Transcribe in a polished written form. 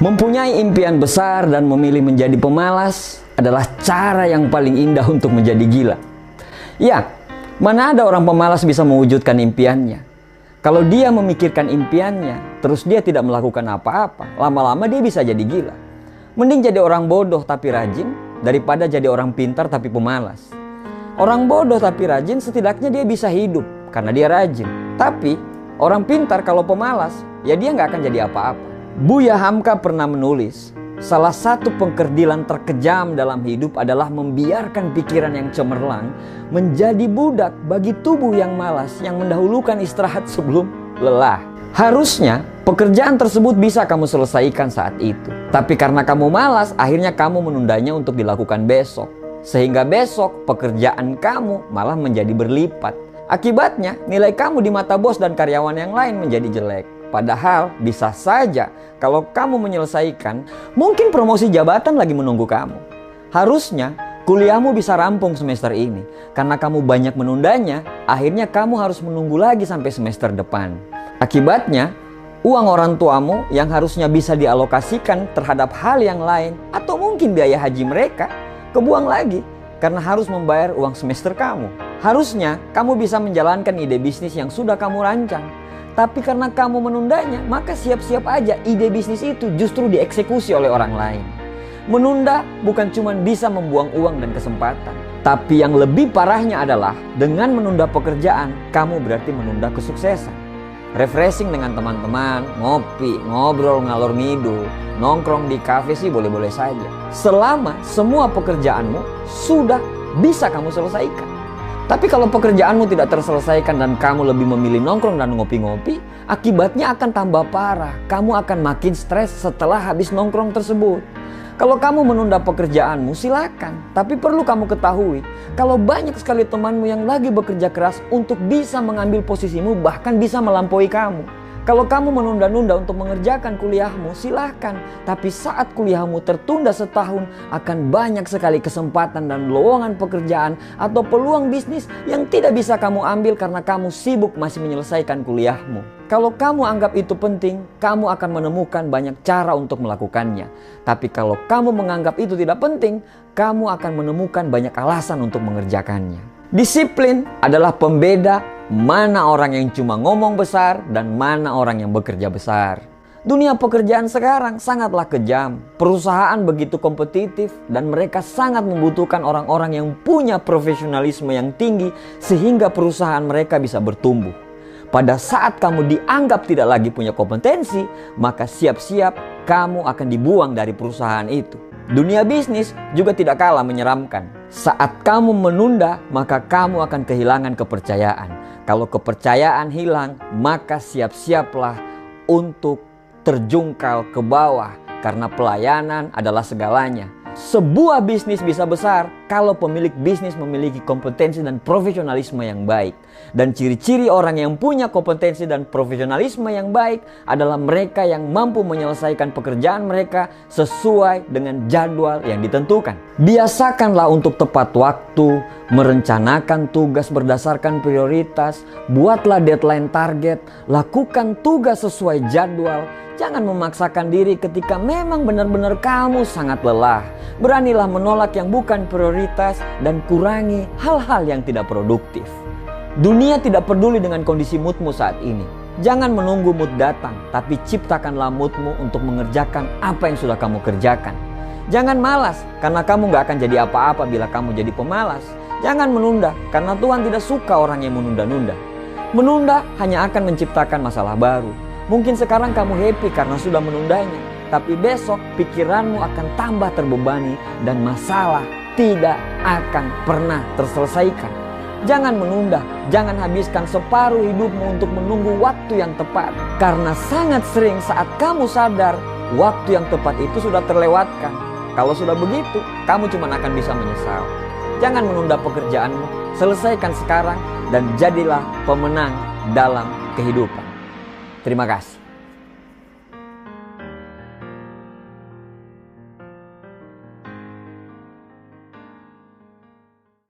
Mempunyai impian besar dan memilih menjadi pemalas adalah cara yang paling indah untuk menjadi gila. Ya, mana ada orang pemalas bisa mewujudkan impiannya? Kalau dia memikirkan impiannya, terus dia tidak melakukan apa-apa, lama-lama dia bisa jadi gila. Mending jadi orang bodoh tapi rajin, daripada jadi orang pintar tapi pemalas. Orang bodoh tapi rajin, setidaknya dia bisa hidup karena dia rajin. Tapi orang pintar kalau pemalas, ya dia nggak akan jadi apa-apa. Buya Hamka pernah menulis, salah satu pengkerdilan terkejam dalam hidup adalah membiarkan pikiran yang cemerlang menjadi budak bagi tubuh yang malas yang mendahulukan istirahat sebelum lelah. Harusnya pekerjaan tersebut bisa kamu selesaikan saat itu. Tapi karena kamu malas, akhirnya kamu menundanya untuk dilakukan besok. Sehingga besok pekerjaan kamu malah menjadi berlipat. Akibatnya nilai kamu di mata bos dan karyawan yang lain menjadi jelek. Padahal bisa saja kalau kamu menyelesaikan, mungkin promosi jabatan lagi menunggu kamu. Harusnya kuliahmu bisa rampung semester ini. Karena kamu banyak menundanya, akhirnya kamu harus menunggu lagi sampai semester depan. Akibatnya, uang orang tuamu yang harusnya bisa dialokasikan terhadap hal yang lain atau mungkin biaya haji mereka, kebuang lagi karena harus membayar uang semester kamu. Harusnya kamu bisa menjalankan ide bisnis yang sudah kamu rancang. Tapi karena kamu menundanya, maka siap-siap aja ide bisnis itu justru dieksekusi oleh orang lain. Menunda bukan cuma bisa membuang uang dan kesempatan. Tapi yang lebih parahnya adalah dengan menunda pekerjaan, kamu berarti menunda kesuksesan. Refreshing dengan teman-teman, ngopi, ngobrol ngalor ngidul, nongkrong di kafe sih boleh-boleh saja. Selama semua pekerjaanmu sudah bisa kamu selesaikan. Tapi kalau pekerjaanmu tidak terselesaikan dan kamu lebih memilih nongkrong dan ngopi-ngopi, akibatnya akan tambah parah. Kamu akan makin stres setelah habis nongkrong tersebut. Kalau kamu menunda pekerjaanmu, silakan. Tapi perlu kamu ketahui, kalau banyak sekali temanmu yang lagi bekerja keras untuk bisa mengambil posisimu, bahkan bisa melampaui kamu. Kalau kamu menunda-nunda untuk mengerjakan kuliahmu, silakan. Tapi saat kuliahmu tertunda setahun, akan banyak sekali kesempatan dan lowongan pekerjaan atau peluang bisnis yang tidak bisa kamu ambil karena kamu sibuk masih menyelesaikan kuliahmu. Kalau kamu anggap itu penting, kamu akan menemukan banyak cara untuk melakukannya. Tapi kalau kamu menganggap itu tidak penting, kamu akan menemukan banyak alasan untuk mengerjakannya. Disiplin adalah pembeda mana orang yang cuma ngomong besar dan mana orang yang bekerja besar. Dunia pekerjaan sekarang sangatlah kejam. Perusahaan begitu kompetitif dan mereka sangat membutuhkan orang-orang yang punya profesionalisme yang tinggi sehingga perusahaan mereka bisa bertumbuh. Pada saat kamu dianggap tidak lagi punya kompetensi, maka siap-siap kamu akan dibuang dari perusahaan itu. Dunia bisnis juga tidak kalah menyeramkan. Saat kamu menunda, maka kamu akan kehilangan kepercayaan. Kalau kepercayaan hilang, maka siap-siaplah untuk terjungkal ke bawah karena pelayanan adalah segalanya. Sebuah bisnis bisa besar kalau pemilik bisnis memiliki kompetensi dan profesionalisme yang baik. Dan ciri-ciri orang yang punya kompetensi dan profesionalisme yang baik adalah mereka yang mampu menyelesaikan pekerjaan mereka sesuai dengan jadwal yang ditentukan. Biasakanlah untuk tepat waktu, merencanakan tugas berdasarkan prioritas, buatlah deadline target, lakukan tugas sesuai jadwal. Jangan memaksakan diri ketika memang benar-benar kamu sangat lelah. Beranilah menolak yang bukan prioritas dan kurangi hal-hal yang tidak produktif. Dunia tidak peduli dengan kondisi moodmu saat ini. Jangan menunggu mood datang, tapi ciptakanlah moodmu untuk mengerjakan apa yang sudah kamu kerjakan. Jangan malas, karena kamu gak akan jadi apa-apa bila kamu jadi pemalas. Jangan menunda, karena Tuhan tidak suka orang yang menunda-nunda. Menunda hanya akan menciptakan masalah baru. Mungkin sekarang kamu happy karena sudah menundanya, tapi besok pikiranmu akan tambah terbebani dan masalah tidak akan pernah terselesaikan. Jangan menunda, jangan habiskan separuh hidupmu untuk menunggu waktu yang tepat. Karena sangat sering saat kamu sadar, waktu yang tepat itu sudah terlewatkan. Kalau sudah begitu, kamu cuma akan bisa menyesal. Jangan menunda pekerjaanmu, selesaikan sekarang dan jadilah pemenang dalam kehidupan. Terima kasih.